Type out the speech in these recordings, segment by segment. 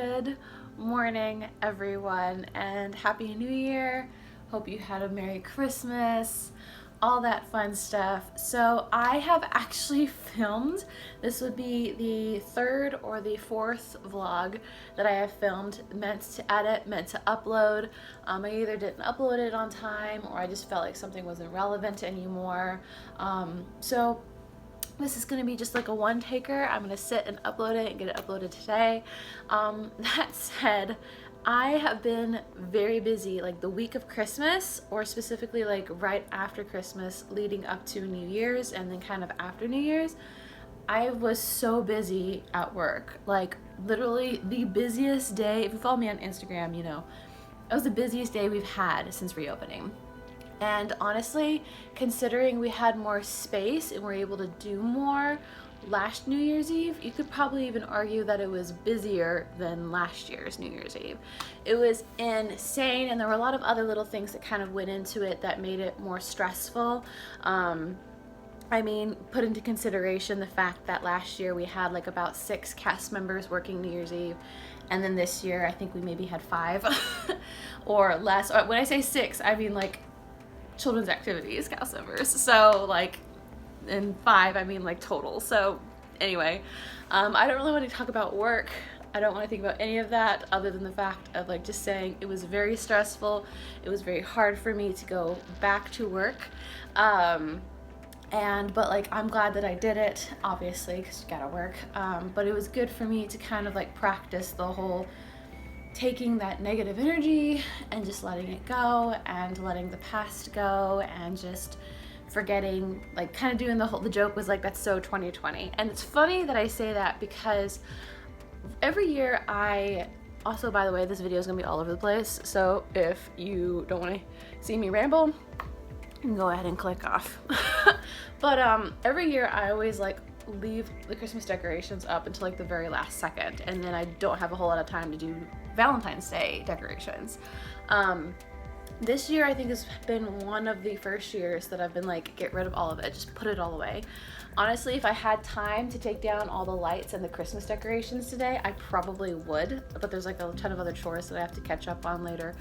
Good morning, everyone, and Happy New Year. Hope you had a Merry Christmas, all that fun stuff. So I have actually filmed, this would be the third or the fourth vlog that I have filmed, meant to edit, meant to upload. I either didn't upload it on time or I just felt like something wasn't relevant anymore. So this is going to be just like a one taker. I'm going to sit and upload it and get it uploaded today. That said, I have been very busy like the week of Christmas, or specifically like right after Christmas leading up to New Year's and then kind of after New Year's. I was so busy at work, like literally the busiest day. If you follow me on Instagram, you know, it was the busiest day we've had since reopening. And honestly, considering we had more space and were able to do more last New Year's Eve, you could probably even argue that it was busier than last year's New Year's Eve. It was insane, and there were a lot of other little things that kind of went into it that made it more stressful. Put into consideration the fact that last year we had like about 6 cast members working New Year's Eve, and then this year I think we maybe had 5 or less. When I say 6, I mean like children's activities cast members. So like, and 5, I mean like total. So anyway, I don't really want to talk about work. I don't want to think about any of that other than the fact of like just saying it was very stressful. It was very hard for me to go back to work. But like, I'm glad that I did it, obviously, because you gotta work. But it was good for me to kind of like practice the whole taking that negative energy and just letting it go and letting the past go and just forgetting, like kind of doing the joke was like, that's so 2020. And it's funny that I say that because every year also, by the way, this video is gonna be all over the place. So if you don't want to see me ramble, you can go ahead and click off. But every year I always like leave the Christmas decorations up until like the very last second, and then I don't have a whole lot of time to do Valentine's Day decorations. This year I think has been one of the first years that I've been like, get rid of all of it, just put it all away. Honestly, if I had time to take down all the lights and the Christmas decorations today, I probably would, but there's like a ton of other chores that I have to catch up on later.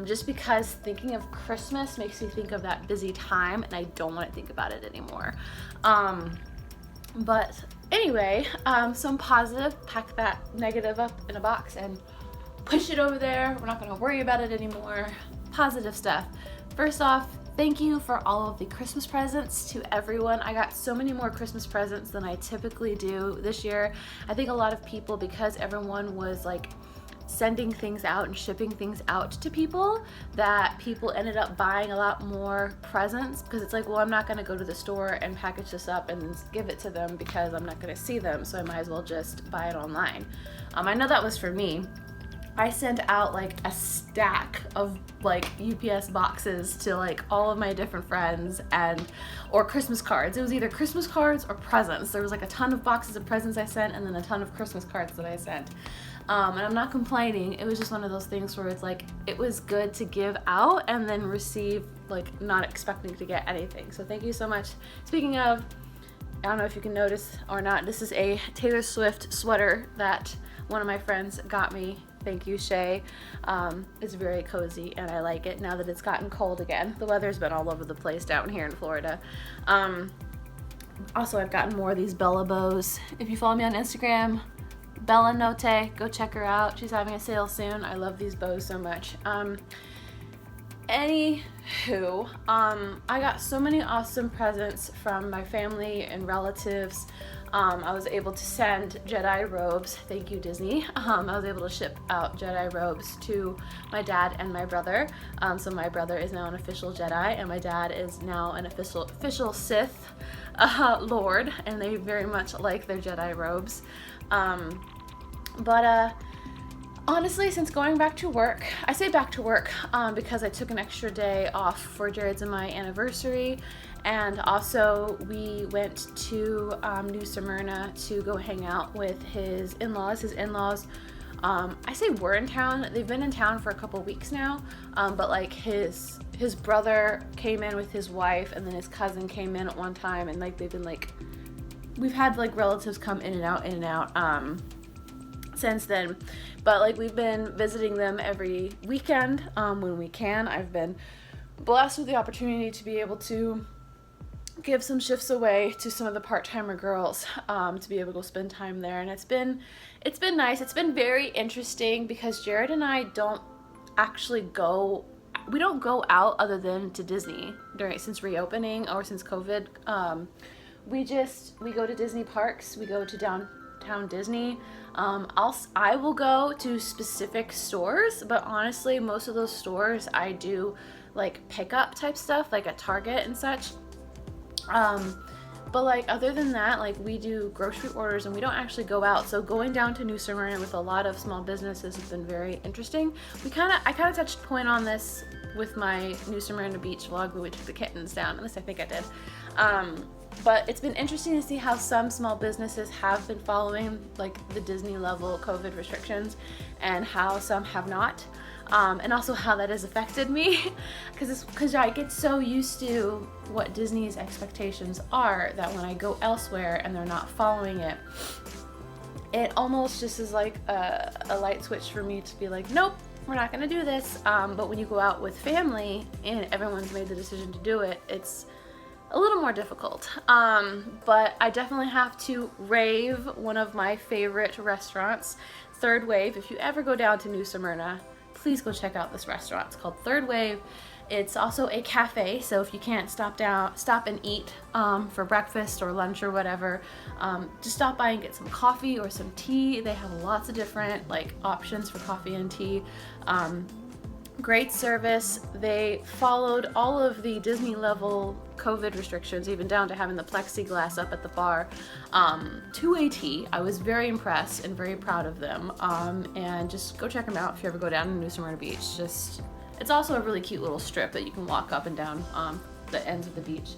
Just because thinking of Christmas makes me think of that busy time, and I don't want to think about it anymore. But anyway, so I'm positive, pack that negative up in a box and push it over there. We're not going to worry about it anymore. Positive stuff. First off, thank you for all of the Christmas presents to everyone. I got so many more Christmas presents than I typically do this year. I think a lot of people, because everyone was like sending things out and shipping things out to people, that people ended up buying a lot more presents, because it's like, well, I'm not going to go to the store and package this up and give it to them because I'm not going to see them, so I might as well just buy it online. I know that was for me. I sent out like a stack of like UPS boxes to like all of my different friends, or Christmas cards. It was either Christmas cards or presents. There was like a ton of boxes of presents I sent, and then a ton of Christmas cards that I sent. And I'm not complaining. It was just one of those things where it's like, it was good to give out and then receive, like not expecting to get anything. So thank you so much. Speaking of, I don't know if you can notice or not, this is a Taylor Swift sweater that one of my friends got me. Thank you, Shay. It's very cozy and I like it now that it's gotten cold again. The weather's been all over the place down here in Florida. Also, I've gotten more of these Bella bows. If you follow me on Instagram, Bella Note, go check her out. She's having a sale soon. I love these bows so much. Anywho, I got so many awesome presents from my family and relatives. I was able to send Jedi robes. Thank you, Disney. I was able to ship out Jedi robes to my dad and my brother. So my brother is now an official Jedi, and my dad is now an official Sith Lord, and they very much like their Jedi robes. Honestly, since going back to work, I say back to work because I took an extra day off for Jared's and my anniversary, and also we went to New Smyrna to go hang out with his in-laws. I say were in town. They've been in town for a couple weeks now, but like his brother came in with his wife, and then his cousin came in at one time, and like they've been like, we've had like relatives come in and out. since then. But like we've been visiting them every weekend when we can. I've been blessed with the opportunity to be able to give some shifts away to some of the part-timer girls to be able to spend time there, and it's been nice. It's been very interesting because Jared and I don't actually go out other than to Disney since reopening or since COVID. We go to Disney parks. We go to downtown Disney. I will go to specific stores, but honestly most of those stores I do like pickup type stuff, like at Target and such. But like other than that, like we do grocery orders and we don't actually go out. So going down to New Smyrna with a lot of small businesses has been very interesting. I kind of touched point on this with my New Smyrna Beach vlog where we took the kittens down. At least I think I did. But it's been interesting to see how some small businesses have been following like the Disney level COVID restrictions and how some have not. And also how that has affected me because I get so used to what Disney's expectations are that when I go elsewhere and they're not following it, it almost just is like a light switch for me to be like, nope, we're not gonna do this. But when you go out with family and everyone's made the decision to do it, it's a little more difficult. But I definitely have to rave one of my favorite restaurants, Third Wave. If you ever go down to New Smyrna, please go check out this restaurant. It's called Third Wave. It's also a cafe, so if you can't stop and eat for breakfast or lunch or whatever, just stop by and get some coffee or some tea. They have lots of different like options for coffee and tea. Great service. They followed all of the Disney level COVID restrictions, even down to having the plexiglass up at the bar, to a T. I was very impressed and very proud of them. And just go check them out if you ever go down to New Smyrna Beach. It's also a really cute little strip that you can walk up and down the ends of the beach.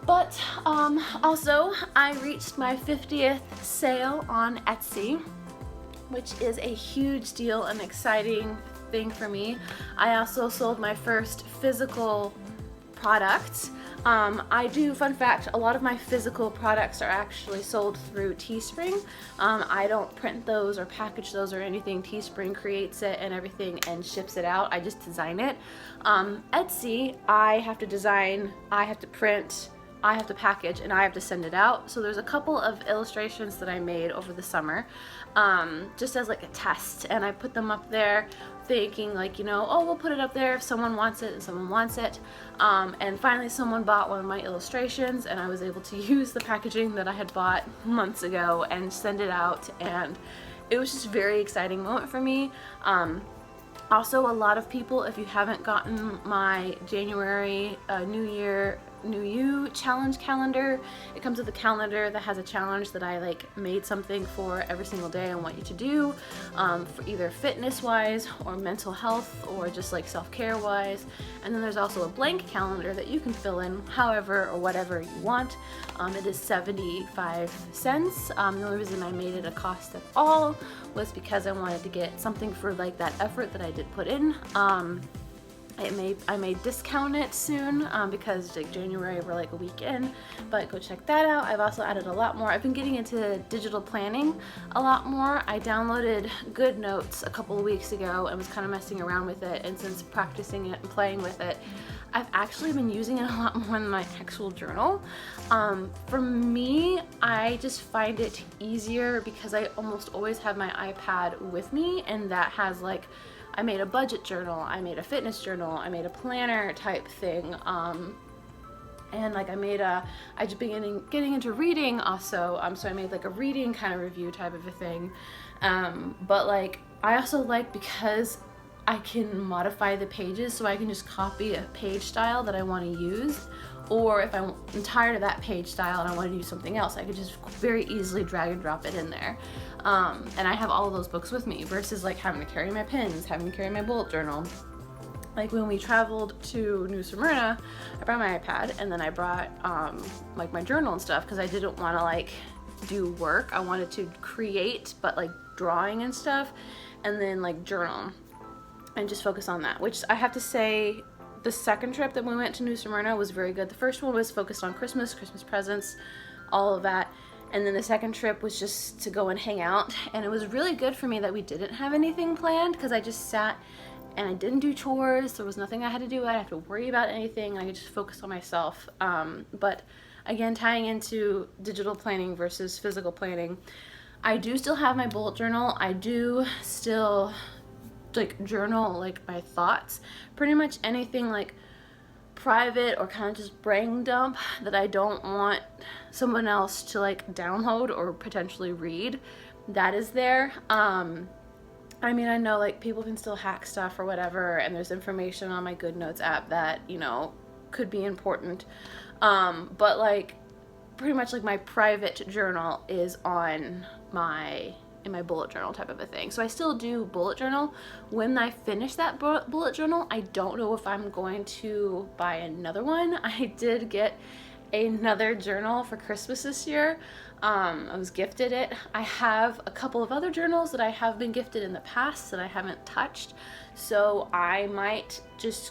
But also, I reached my 50th sale on Etsy, which is a huge deal and exciting thing for me. I also sold my first physical product. Fun fact, a lot of my physical products are actually sold through Teespring. I don't print those or package those or anything. Teespring creates it and everything and ships it out. I just design it. Etsy, I have to design, I have to print, I have to package, and I have to send it out. So there's a couple of illustrations that I made over the summer, just as like a test, and I put them up there thinking like, oh, we'll put it up there if someone wants it and someone wants it. And finally someone bought one of my illustrations and I was able to use the packaging that I had bought months ago and send it out, and it was just a very exciting moment for me. Also, a lot of people, if you haven't gotten my January New You challenge calendar, it comes with a calendar that has a challenge that I made something for every single day I want you to do, for either fitness wise or mental health or just self-care wise. And then there's also a blank calendar that you can fill in however or whatever you want. It is 75 cents. The only reason I made it a cost at all was because I wanted to get something for that effort that I did put in. I may discount it soon because January we're a week in, but go check that out. I've also added a lot more. I've been getting into digital planning a lot more. I downloaded GoodNotes a couple of weeks ago and was kind of messing around with it, and since practicing it and playing with it, I've actually been using it a lot more than my actual journal. For me, I just find it easier because I almost always have my iPad with me, and that has I made a budget journal, I made a fitness journal, I made a planner type thing, and I just beginning getting into reading also, so I made a reading kind of review type of a thing, but I also because I can modify the pages, so I can just copy a page style that I want to use, or if I'm tired of that page style and I want to use something else, I could just very easily drag and drop it in there. And I have all of those books with me versus having to carry my pens, having to carry my bullet journal. When we traveled to New Smyrna, I brought my iPad, and then I brought my journal and stuff because I didn't want to do work. I wanted to create, but drawing and stuff, and then journal and just focus on that, which I have to say the second trip that we went to New Smyrna was very good. The first one was focused on Christmas presents, all of that. And then the second trip was just to go and hang out. And it was really good for me that we didn't have anything planned, because I just sat and I didn't do chores. There was nothing I had to do. I didn't have to worry about anything. I could just focus on myself. But again, tying into digital planning versus physical planning, I do still have my bullet journal. I do still like journal like my thoughts. Pretty much anything like private or kind of just brain dump that I don't want someone else to like download or potentially read, that is there. I mean, I know like people can still hack stuff or whatever, and there's information on my Good Notes app that, you know, could be important. But like pretty much like my private journal is in my bullet journal type of a thing. So I still do bullet journal. When I finish that bullet journal, I don't know if I'm going to buy another one. I did get another journal for Christmas this year. I was gifted it. I have a couple of other journals that I have been gifted in the past that I haven't touched. So I might just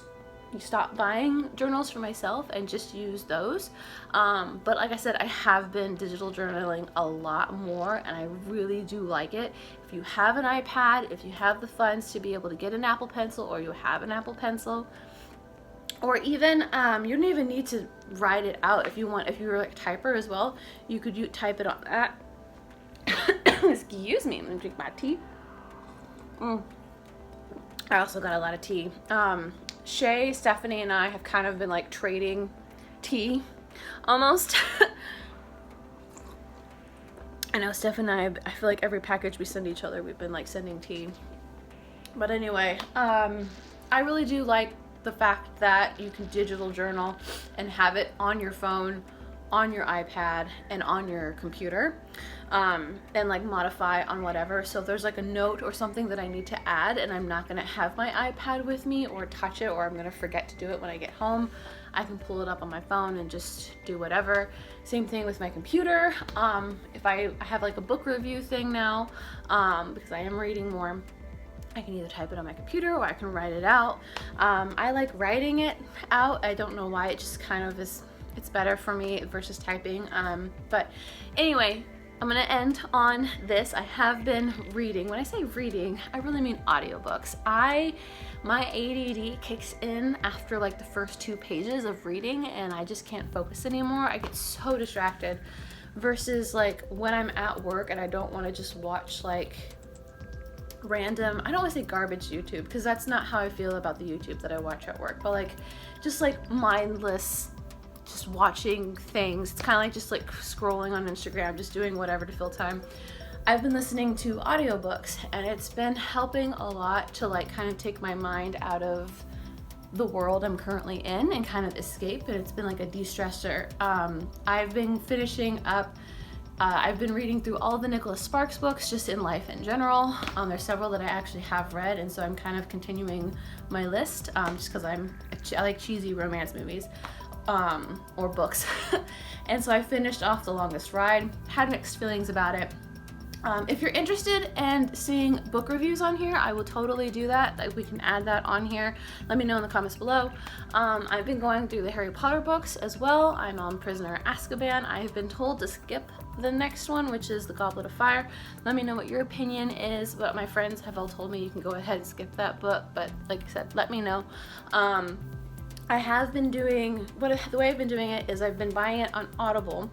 stop buying journals for myself and just use those. But like I said, I have been digital journaling a lot more, and I really do like it. If you have an iPad, if you have the funds to be able to get an Apple Pencil, or you have an Apple Pencil, or even you don't even need to write it out. If you want, if you're like a typer as well, you could type it on that. Excuse me, I'm gonna drink my tea. I also got a lot of tea. Shay, Stephanie, and I have kind of been like trading tea almost. I know Steph and I feel like every package we send each other, we've been like sending tea. But anyway, I really do like the fact that you can digital journal and have it on your phone, on your iPad, and on your computer, and like modify on whatever. So if there's like a note or something that I need to add and I'm not gonna have my iPad with me or touch it, or I'm gonna forget to do it when I get home, I can pull it up on my phone and just do whatever. Same thing with my computer. If I have like a book review thing now, because I am reading more, I can either type it on my computer or I can write it out. I like writing it out. I don't know why, it just kind of is, it's better for me versus typing. But anyway, I'm gonna end on this. I have been reading. When I say reading, I really mean audiobooks. My ADD kicks in after like the first 2 pages of reading, and I just can't focus anymore. I get so distracted, versus like when I'm at work and I don't want to just watch like random, I don't want to say garbage YouTube, because that's not how I feel about the YouTube that I watch at work, but like just like mindless, just watching things. It's kind of like just like scrolling on Instagram, just doing whatever to fill time. I've been listening to audiobooks, and it's been helping a lot to like kind of take my mind out of the world I'm currently in and kind of escape, and it's been like a de-stressor. I've been finishing up I've been reading through all the Nicholas Sparks books, just in life in general. There's several that I actually have read, and so I'm kind of continuing my list, just because I like cheesy romance movies, or books. And so I finished off The Longest Ride, had mixed feelings about it. If you're interested in seeing book reviews on here, I will totally do that. We can add that on here. Let me know in the comments below. I've been going through the Harry Potter books as well. I'm on Prisoner Azkaban. I have been told to skip the next one, which is The Goblet of Fire. Let me know what your opinion is, but my friends have all told me you can go ahead and skip that book, but like I said, let me know. I have been doing, the way I've been doing it is I've been buying it on Audible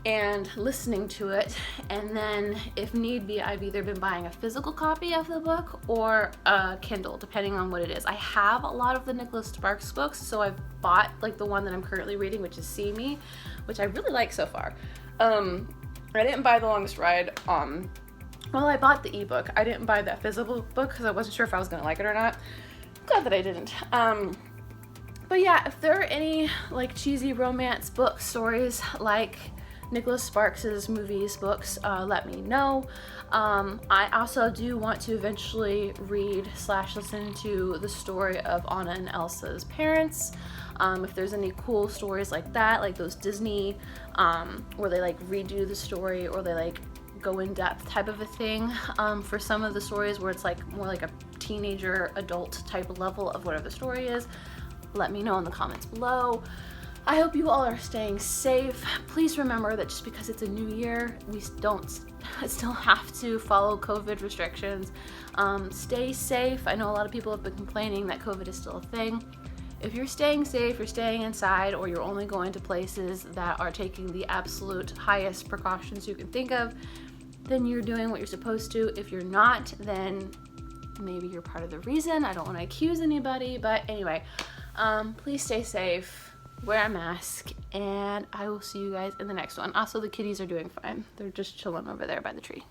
and listening to it, and then if need be, I've either been buying a physical copy of the book or a Kindle, depending on what it is. I have a lot of the Nicholas Sparks books, so I've bought like the one that I'm currently reading, which is See Me, which I really like so far. I didn't buy The Longest Ride. Well, I bought the ebook. I didn't buy that physical book because I wasn't sure if I was gonna like it or not. I'm glad that I didn't. But yeah, if there are any like cheesy romance book stories like Nicholas Sparks's movies, books, let me know. I also do want to eventually read / listen to the story of Anna and Elsa's parents. If there's any cool stories like that, like those Disney, where they like redo the story or they like go in depth type of a thing, for some of the stories where it's like more like a teenager adult type level of whatever the story is, let me know in the comments below. I hope you all are staying safe. Please remember that just because it's a new year, we don't still have to follow COVID restrictions. Stay safe. I know a lot of people have been complaining that COVID is still a thing. If you're staying safe, you're staying inside, or you're only going to places that are taking the absolute highest precautions you can think of, then you're doing what you're supposed to. If you're not, then maybe you're part of the reason. I don't want to accuse anybody, but anyway, please stay safe, wear a mask, and I will see you guys in the next one. Also, the kitties are doing fine. They're just chilling over there by the tree.